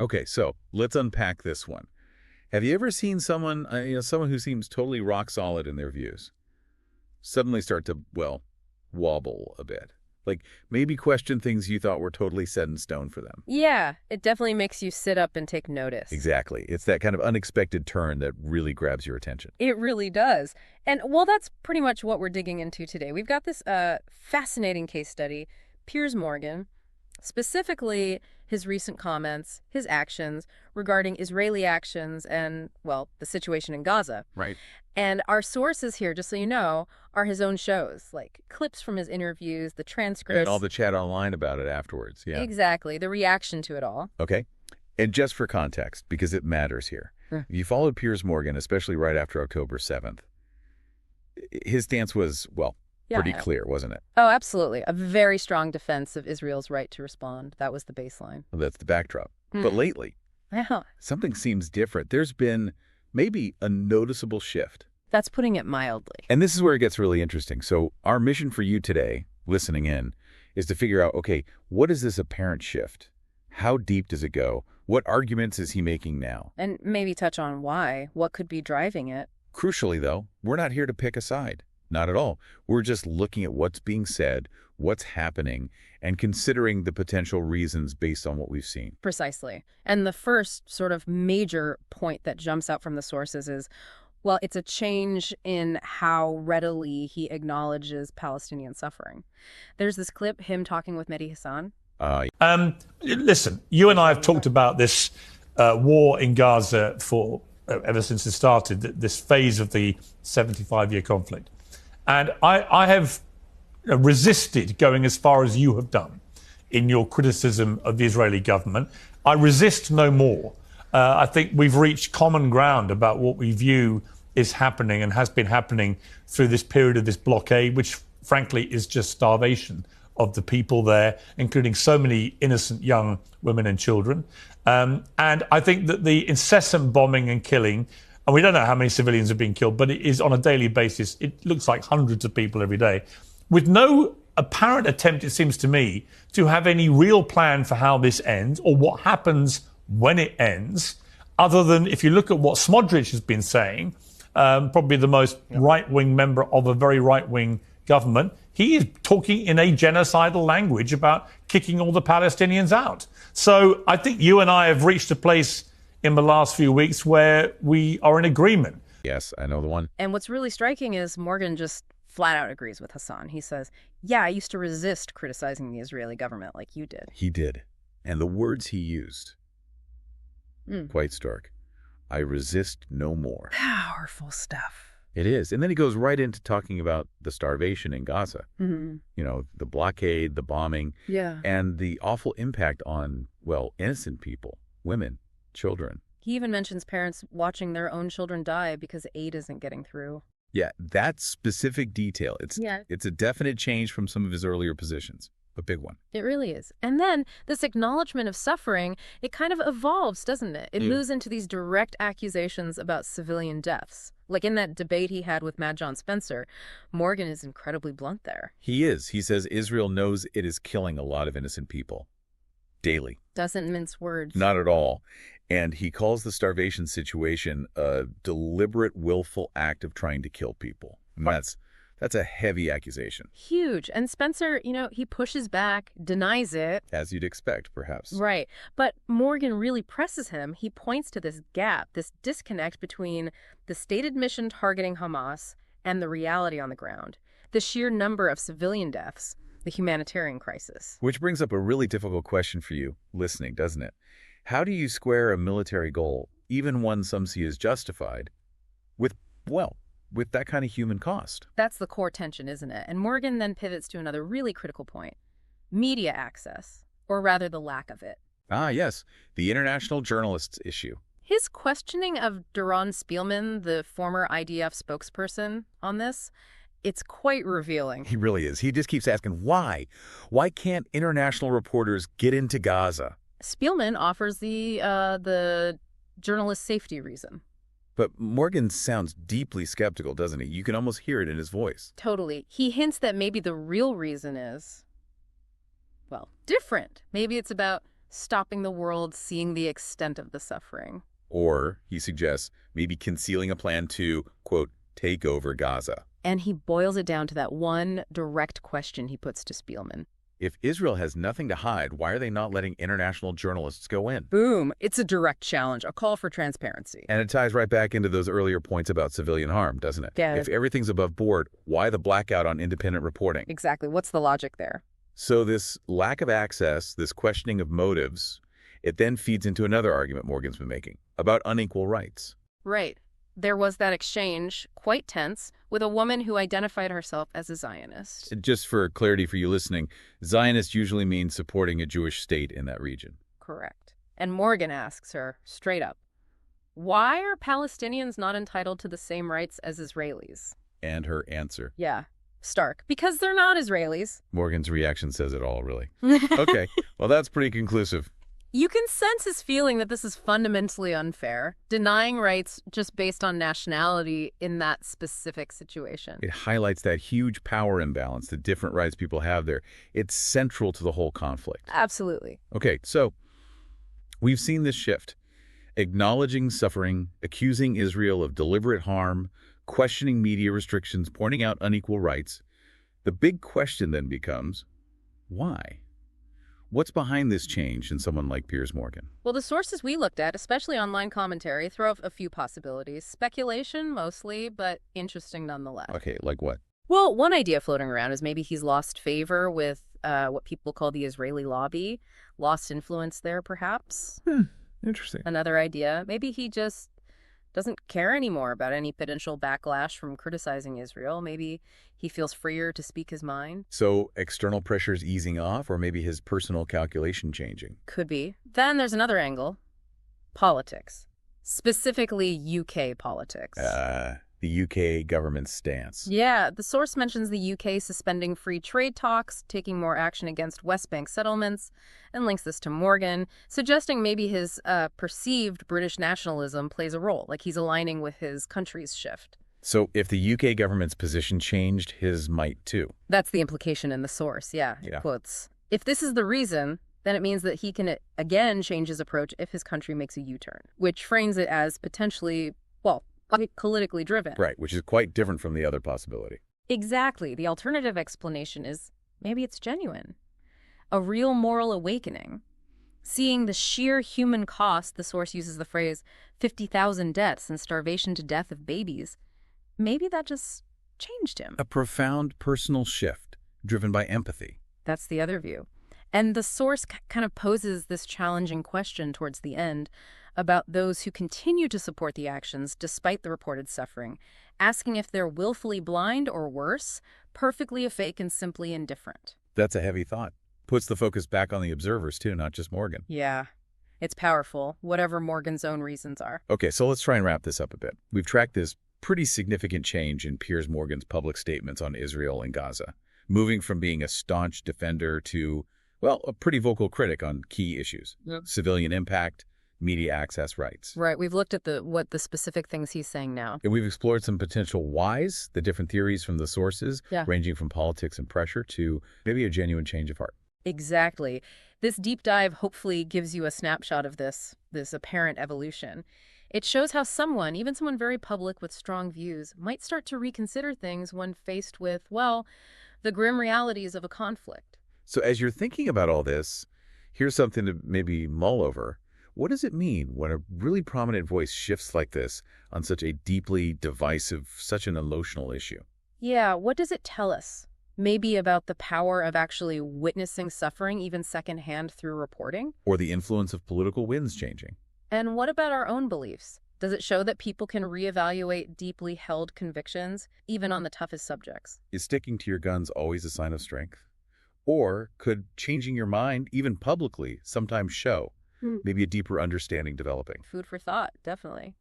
Okay, so let's unpack this one. Have you ever seen someone, someone who seems totally rock solid in their views, suddenly start to, well, wobble a bit? Like, maybe question things you thought were totally set in stone for them. Yeah, it definitely makes you sit up and take notice. Exactly. It's that kind of unexpected turn that really grabs your attention. It really does. And, well, that's pretty much what we're digging into today. We've got this fascinating case study, Piers Morgan, specifically his recent comments, his actions regarding Israeli actions and, well, the situation in Gaza. Right. And our sources here, just so you know, are his own shows, like clips from his interviews, the transcripts. And all the chat online about it afterwards, yeah. Exactly, the reaction to it all. Okay. And just for context, because it matters here, if you followed Piers Morgan, especially right after October 7th, his stance was, well, pretty clear, wasn't it? Oh, absolutely. A very strong defense of Israel's right to respond. That was the baseline. Well, that's the backdrop. But lately, something seems different. There's been maybe a noticeable shift. That's putting it mildly. And this is where it gets really interesting. So our mission for you today, listening in, is to figure out, okay, what is this apparent shift? How deep does it go? What arguments is he making now? And maybe touch on why. What could be driving it? Crucially, though, we're not here to pick a side. Not at all. We're just looking at what's being said, what's happening, and considering the potential reasons based on what we've seen. Precisely. And the first sort of major point that jumps out from the sources is, well, it's a change in how readily he acknowledges Palestinian suffering. There's this clip, him talking with Mehdi Hasan. Listen, you and I have talked about this war in Gaza for ever since it started, this phase of the 75-year conflict. And I have resisted going as far as you have done in your criticism of the Israeli government. I resist no more. I think we've reached common ground about what we view is happening and has been happening through this period of this blockade, which frankly is just starvation of the people there, including so many innocent young women and children. And I think that the incessant bombing and killing, and we don't know how many civilians have been killed, but it is on a daily basis. It looks like hundreds of people every day, with no apparent attempt, it seems to me, to have any real plan for how this ends or what happens when it ends, other than if you look at what Smodrich has been saying, probably the most right-wing member of a very right-wing government, he is talking in a genocidal language about kicking all the Palestinians out. So I think you and I have reached a place in the last few weeks where we are in agreement. Yes, I know the one. And what's really striking is Morgan just flat out agrees with Hasan. He says, yeah, I used to resist criticizing the Israeli government like you did. He did. And the words he used, quite stark. I resist no more. Powerful stuff. It is. And then he goes right into talking about the starvation in Gaza. Mm-hmm. You know, the blockade, the bombing, and the awful impact on, well, innocent people, women, children. He even mentions parents watching their own children die because aid isn't getting through. Yeah, that specific detail. It's a definite change from some of his earlier positions. A big one. It really is. And then this acknowledgement of suffering, it kind of evolves, doesn't it? It moves into these direct accusations about civilian deaths. Like in that debate he had with Mad John Spencer, Morgan is incredibly blunt there. He is. He says Israel knows it is killing a lot of innocent people. Daily. Doesn't mince words. Not at all. And he calls the starvation situation a deliberate, willful act of trying to kill people. And that's a heavy accusation. Huge. And Spencer, he pushes back, denies it. As you'd expect, perhaps. Right. But Morgan really presses him. He points to this gap, this disconnect between the stated mission targeting Hamas and the reality on the ground, the sheer number of civilian deaths, the humanitarian crisis. Which brings up a really difficult question for you listening, doesn't it? How do you square a military goal, even one some see as justified, with that kind of human cost? That's the core tension, isn't it? And Morgan then pivots to another really critical point. Media access, or rather the lack of it. Ah, yes, the international journalists issue. His questioning of Duron Spielman, the former IDF spokesperson, on this, it's quite revealing. He really is. He just keeps asking, why? Why can't international reporters get into Gaza? Spielman offers the journalist safety reason. But Morgan sounds deeply skeptical, doesn't he? You can almost hear it in his voice. Totally. He hints that maybe the real reason is, well, different. Maybe it's about stopping the world seeing the extent of the suffering. Or, he suggests, maybe concealing a plan to, quote, take over Gaza. And he boils it down to that one direct question he puts to Spielman. If Israel has nothing to hide, why are they not letting international journalists go in? Boom. It's a direct challenge, a call for transparency. And it ties right back into those earlier points about civilian harm, doesn't it? Yeah. If everything's above board, why the blackout on independent reporting? Exactly. What's the logic there? So this lack of access, this questioning of motives, it then feeds into another argument Morgan's been making about unequal rights. Right. There was that exchange, quite tense, with a woman who identified herself as a Zionist. Just for clarity for you listening, Zionist usually means supporting a Jewish state in that region. Correct. And Morgan asks her, straight up, why are Palestinians not entitled to the same rights as Israelis? And her answer. Yeah, stark. Because they're not Israelis. Morgan's reaction says it all, really. Okay, well, that's pretty conclusive. You can sense his feeling that this is fundamentally unfair, denying rights just based on nationality in that specific situation. It highlights that huge power imbalance, the different rights people have there. It's central to the whole conflict. Absolutely. Okay, so we've seen this shift. Acknowledging suffering, accusing Israel of deliberate harm, questioning media restrictions, pointing out unequal rights. The big question then becomes, why? What's behind this change in someone like Piers Morgan? Well, the sources we looked at, especially online commentary, throw up a few possibilities. Speculation mostly, but interesting nonetheless. Okay, like what? Well, one idea floating around is maybe he's lost favor with what people call the Israeli lobby. Lost influence there, perhaps. Interesting. Another idea, maybe he just doesn't care anymore about any potential backlash from criticizing Israel. Maybe he feels freer to speak his mind. So external pressures easing off, or maybe his personal calculation changing? Could be. Then there's another angle. Politics. Specifically UK politics. The UK government's stance. Yeah, the source mentions the UK suspending free trade talks, taking more action against West Bank settlements, and links this to Morgan, suggesting maybe his perceived British nationalism plays a role, like he's aligning with his country's shift. So if the UK government's position changed, his might too. That's the implication in the source, yeah. Quotes. If this is the reason, then it means that he can again change his approach if his country makes a U-turn, which frames it as potentially, well, politically driven. Right, which is quite different from the other possibility. Exactly. The alternative explanation is maybe it's genuine. A real moral awakening. Seeing the sheer human cost, the source uses the phrase 50,000 deaths and starvation to death of babies. Maybe that just changed him. A profound personal shift driven by empathy. That's the other view. And the source kind of poses this challenging question towards the end about those who continue to support the actions despite the reported suffering, asking if they're willfully blind or worse, perfectly fake and simply indifferent. That's a heavy thought. Puts the focus back on the observers too, not just Morgan. Yeah, it's powerful, whatever Morgan's own reasons are. Okay, so let's try and wrap this up a bit. We've tracked this pretty significant change in Piers Morgan's public statements on Israel and Gaza, moving from being a staunch defender to, well, a pretty vocal critic on key issues. Yep. Civilian impact, media access rights. Right, we've looked at what the specific things he's saying now. And we've explored some potential whys, the different theories from the sources, ranging from politics and pressure to maybe a genuine change of heart. Exactly. This deep dive hopefully gives you a snapshot of this apparent evolution. It shows how someone, even someone very public with strong views, might start to reconsider things when faced with, well, the grim realities of a conflict. So as you're thinking about all this, here's something to maybe mull over. What does it mean when a really prominent voice shifts like this on such a deeply divisive, such an emotional issue? Yeah, what does it tell us? Maybe about the power of actually witnessing suffering, even secondhand through reporting? Or the influence of political winds changing? And what about our own beliefs? Does it show that people can reevaluate deeply held convictions, even on the toughest subjects? Is sticking to your guns always a sign of strength? Or could changing your mind, even publicly, sometimes show maybe a deeper understanding developing? Food for thought, definitely.